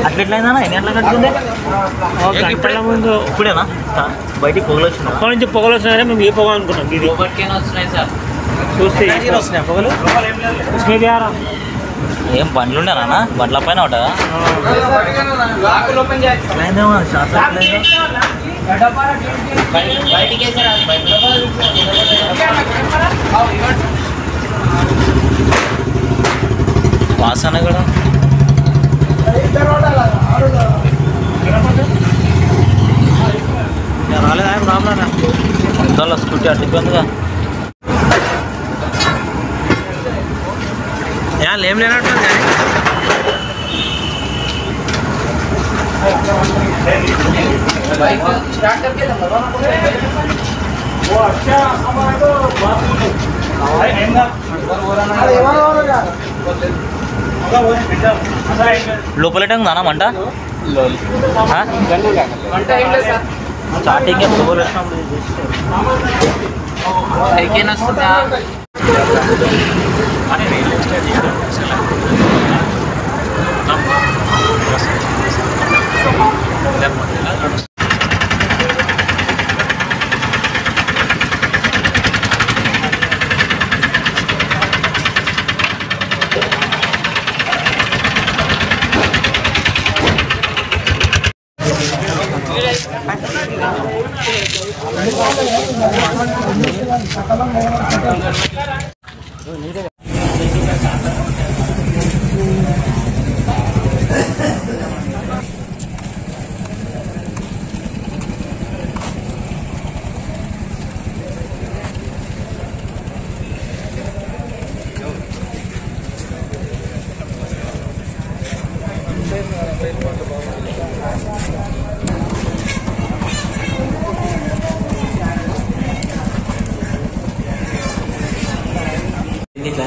అట్లెట్లయినా ఎన్ని గంటలకు కట్టుకుందే గంటల ముందు ఇప్పుడేనా బయటికి పొగలు వచ్చినా అక్కడి నుంచి పొగలు వచ్చినాయని మేము ఏ పొగ అనుకున్నాం ఇది వస్తున్నాయి సార్ చూస్తే వస్తున్నాయి పొగలు ఏం బండ్లు ఉండేనా బండ్ల పైన ఉంటుందా వాసన కూడా రాలేదా రామరా అంతా స్కూటీ అడ్డుకుందిగా ఏం లేనట్టు లోపలట ఉందా మంట స్టార్టింగ్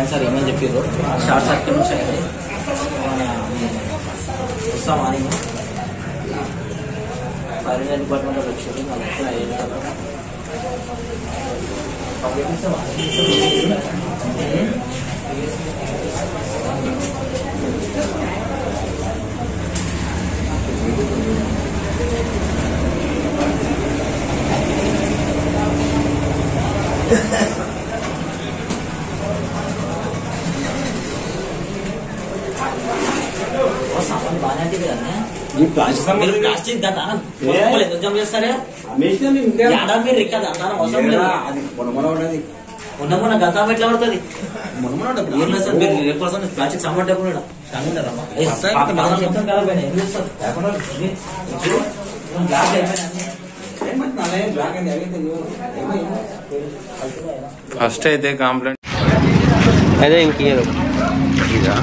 సార్ ఏమని చెప్పారు షార్ట్ సర్క్యూట్ నుంచి అయింది వస్తాం మార్నింగ్ ఫైర్ డిపార్ట్మెంట్ వచ్చారు ప్లాస్టిక్ ఎందుకు చేస్తారే మీరు ఇక్కడ మొన్న గతం ఎట్లా పడుతుంది ప్లాస్టిక్ సామాన్ ఫస్ట్ అయితే కంప్లైంట్ అదే ఇంకేదో ఇదా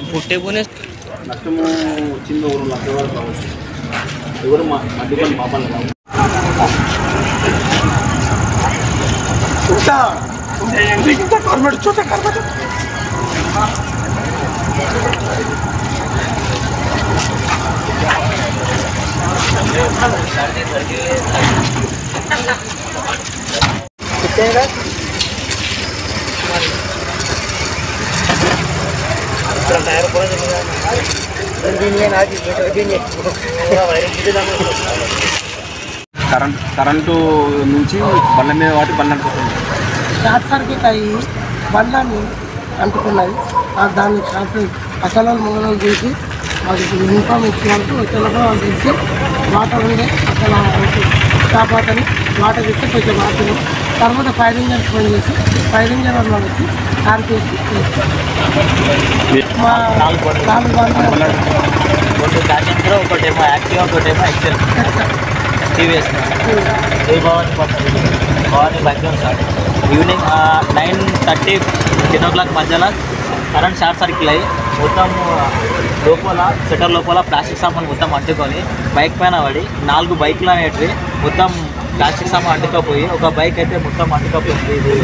పుట్టే పోనే నష్టము వచ్చింది 1 లక్షల వరకు కావచ్చు ఎవరు మధ్యపల్లి పాపాలు కావు గవర్నమెంట్ చూడ టైర్ కూడా కరెంటు నుంచి బండ్ల మీద వాటి బండ్లు అంటుకుంటుంది. షార్ట్ సర్క్యూట్ అయ్యి బండ్లన్నీ అంటుకున్నాయి. దాన్ని షార్ట్ అసలు మొదలు చేసి వాళ్ళకి ఇన్ఫామ్ ఇచ్చిన వరకు వచ్చేలోపల వాళ్ళు తెచ్చి వాటర్ ఉండే అసలు షాప్ అతని వాటర్ తెచ్చి కొంచెం వాటర్ తర్వాత ఫైర్ ఇంజన్ ఫోన్ చేసి ఫైర్ ఇంజన్ వాళ్ళు వచ్చి ఆర్పేసి మా 4 బండ్లు 2 ప్యాసింజర్, ఒకటేమో యాక్టివ్, ఒకటేమో Excel TVS Bhavani bike start. Evening 9:30 10 o'clock మధ్యలో కరెంట్ షార్ట్ సర్క్యూట్ అయ్యి మొత్తం లోపల షట్టర్ లోపల ప్లాస్టిక్ సామాన్ మొత్తం అంటుకొని బైక్ పైన పడి 4 బైకులు అనేటివి మొత్తం ప్లాస్టిక్ సామాన్ అంటుకపోయి ఒక బైక్ అయితే మొత్తం అంటుకపోయింది. ఇది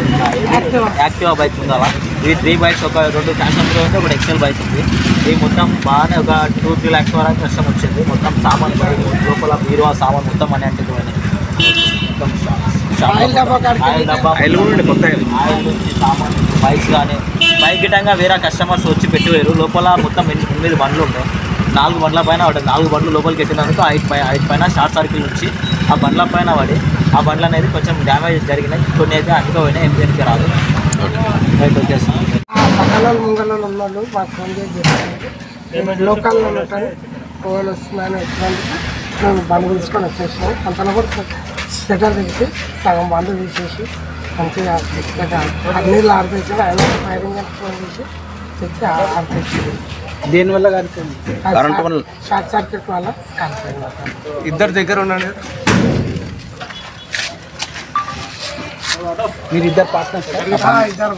యాక్టివా బైక్ ఉందా, ఇవి 3 బైక్స్, ఒక 2 ప్యాసింజర్ ఉంది, ఒకటి ఎక్సెల్ బైక్ ఉంది. ఇవి మొత్తం బాగానే ఒక 2-3 lakhs వరకు కష్టం వచ్చింది. మొత్తం సామాన్ లోపల బీరువా సామాన్ మొత్తం అని అంటుకుపోయినాయి. ఆయిల్ డబ్బా ఆయిల్ నుంచి సామాన్ బైక్స్ కానీ బైక్ గిట్టంగా వేరే కస్టమర్స్ వచ్చి పెట్టిపోయారు. లోపల మొత్తం 8 బండ్లు ఉంటాయి. 4 బండ్ల పైన పడ్డాయి. 4 బండ్లు లోపలికి ఎట్టినందుకు 5 పైన షార్ట్ సర్క్యూట్ నుంచి ఆ బండ్ల పైన పడి ఆ బండ్లు అనేది కొంచెం డ్యామేజ్ జరిగినాయి. కొన్ని అయితే అంటుకోపోయినాయి. ఎంజీఎన్కి రాదు. రైట్ వచ్చేస్తాం. పక్కన ముంగళ్ళు ఉన్నోళ్ళు మాకు ఫోన్ చేసి చెప్పారు లోకల్లో ఉంటారు ఫోన్ వస్తుందని వచ్చినందుకు మేము బండ్లు తీసుకొని వచ్చేసినాం. అంతలో కూడా స్వెటర్ తెచ్చి సగం బండ్లు తీసేసి మంచిగా నీళ్ళు ఆర్పేసి ఆయన ఫైర్ ఇంజన్ ఫోన్ చేసి తెచ్చి ఆర్పేసి దేనివల్ల కాలిపోయింది? కరెంటు వల్ల, షార్ట్ సర్క్యూట్ వల్ల కాలిపోయింది. ఇద్దరు దగ్గర ఉన్నాడు. మీరు ఇద్దరు పార్ట్నర్స్? ఇద్దరు